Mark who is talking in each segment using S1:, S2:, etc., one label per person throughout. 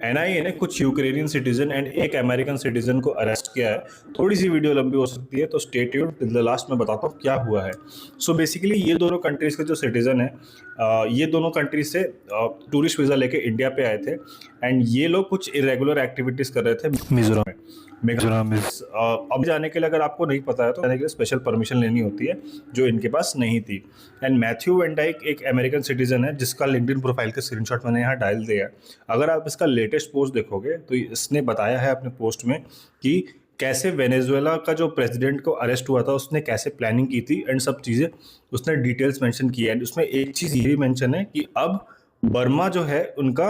S1: NIA ने कुछ Ukrainian citizen and एक अमेरिकन सिटीजन को अरेस्ट किया है। थोड़ी सी वीडियो लंबी हो सकती है, तो stay tuned till the last में बताता हूँ क्या हुआ है। सो बेसिकली ये दोनों कंट्रीज के जो सिटीजन है, ये दोनों कंट्रीज से टूरिस्ट वीज़ा लेके इंडिया पे आए थे एंड ये लोग कुछ इरेगुलर एक्टिविटीज़ कर रहे थे मिजोरम में। मिजोरम अब जाने के लिए, अगर आपको नहीं पता है तो जाने के लिए स्पेशल परमिशन लेनी होती है, जो इनके पास नहीं थी। एंड मैथ्यू वैन डाइक एक अमेरिकन सिटीजन है जिसका लिंक्डइन प्रोफाइल का स्क्रीनशॉट मैंने यहाँ डाल दिया है। अगर आप इसका लेटेस्ट पोस्ट देखोगे तो इसने बताया है अपने पोस्ट में कि कैसे वेनेजुएला का जो प्रेसिडेंट को अरेस्ट हुआ था उसने कैसे प्लानिंग की थी एंड सब चीज़ें उसने डिटेल्स मेंशन की है। एंड उसमें एक चीज़ ये भी मेंशन है कि अब बर्मा जो है उनका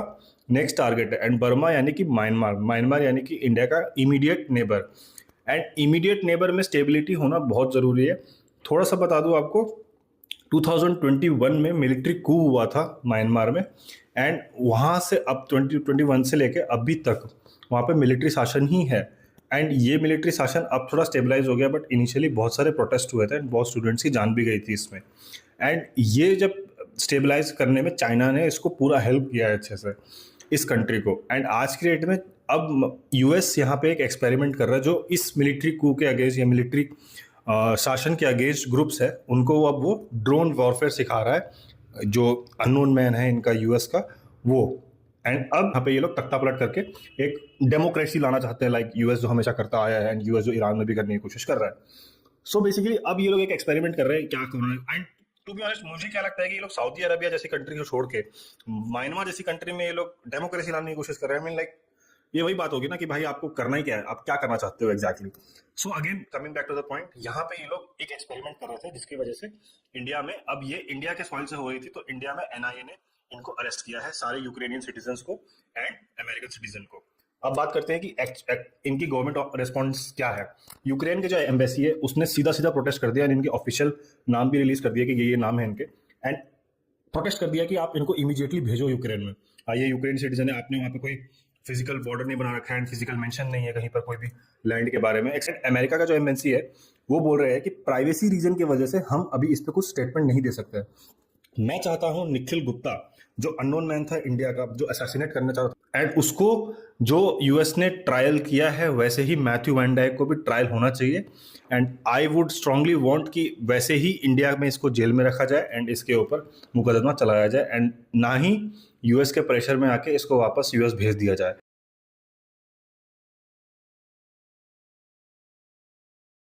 S1: नेक्स्ट टारगेट है। एंड बर्मा यानी कि म्यांमार यानी कि इंडिया का immediate neighbour. And immediate neighbour में स्टेबिलिटी होना बहुत ज़रूरी है। थोड़ा सा बता दूं आपको, 2021 में मिलिट्री कू हुआ था म्यांमार में एंड वहाँ से अब 2021 से लेके अभी तक वहाँ पे मिलिट्री शासन ही है। एंड ये मिलिट्री शासन अब थोड़ा स्टेबलाइज हो गया, बट इनिशियली बहुत सारे प्रोटेस्ट हुए थे एंड बहुत स्टूडेंट्स की जान भी गई थी इसमें। एंड ये जब स्टेबलाइज करने में चाइना ने इसको पूरा हेल्प किया है अच्छे से, इस कंट्री को। एंड आज की डेट में अब यूएस यहाँ पे एक एक्सपेरिमेंट कर रहा है जो इस मिलिट्री कू के अगेंस्ट या मिलिट्री शासन के अगेंस्ट ग्रुप्स है उनको अब वो ड्रोन वॉरफेयर सिखा रहा है, जो अननोन मैन है इनका यूएस का वो। एंड अब यहाँ पे ये लोग तख्ता पलट करके एक डेमोक्रेसी लाना चाहते हैं, लाइक यूएस जो हमेशा करता आया है एंड यूएस जो ईरान में भी करने की कोशिश कर रहा है। सो बेसिकली अब ये लोग एक एक्सपेरिमेंट कर रहे हैं, क्या कर रहे हैं। एंड टू बी ऑनेस्ट मुझे क्या लगता है कि ये लोग सऊदी अरबिया जैसी कंट्री को छोड़ के म्यांमार जैसी कंट्री में ये लोग डेमोक्रेसी लाने की कोशिश कर रहे हैं। आई मीन लाइक ये वही बात होगी ना कि भाई आपको करना ही क्या है, आप क्या करना चाहते हो exactly. So again coming back to the point, यहाँ पे ये लोग एक एक्सपेरिमेंट कर रहे थे जिसकी वजह से इंडिया में, अब ये इंडिया के सॉइल से हो रही थी, तो इंडिया में एनआईए ने इनको अरेस्ट किया है, सारे यूक्रेनियन सिटीजन को एंड अमेरिकन सिटीजन को। अब बात करते हैं कि इनकी गवर्नमेंट रिस्पॉन्स क्या है। यूक्रेन के जो एम्बेसी है उसने सीधा सीधा प्रोटेस्ट कर दिया, इनके ऑफिशियल नाम भी रिलीज कर दिया कि ये नाम है इनके, एंड प्रोटेस्ट कर दिया कि आप इनको इमीडिएटली भेजो यूक्रेन में। ये यूक्रेन सिटीजन है, आपने वहाँ पे कोई फिजिकल बॉर्डर नहीं बना रखा है एंड फिजिकल मेंशन नहीं है कहीं पर कोई भी लैंड के बारे में। एक्सेप्ट अमेरिका का जो एम्बेसी है वो बोल रहे हैं कि प्राइवेसी रीजन की वजह से हम अभी इस पर कुछ स्टेटमेंट नहीं दे सकते। मैं चाहता हूं निखिल गुप्ता, जो अननोन मैन था इंडिया का, जो असैसिनेट करना चाहता था, एंड उसको जो यूएस ने ट्रायल किया है वैसे ही मैथ्यू वैन डाइक को भी ट्रायल होना चाहिए। And I would strongly want कि वैसे ही इंडिया में इसको जेल में रखा जाए एंड इसके ऊपर मुकदमा चलाया जाए, एंड ना ही यूएस के प्रेशर में आके इसको वापस यूएस भेज दिया जाए।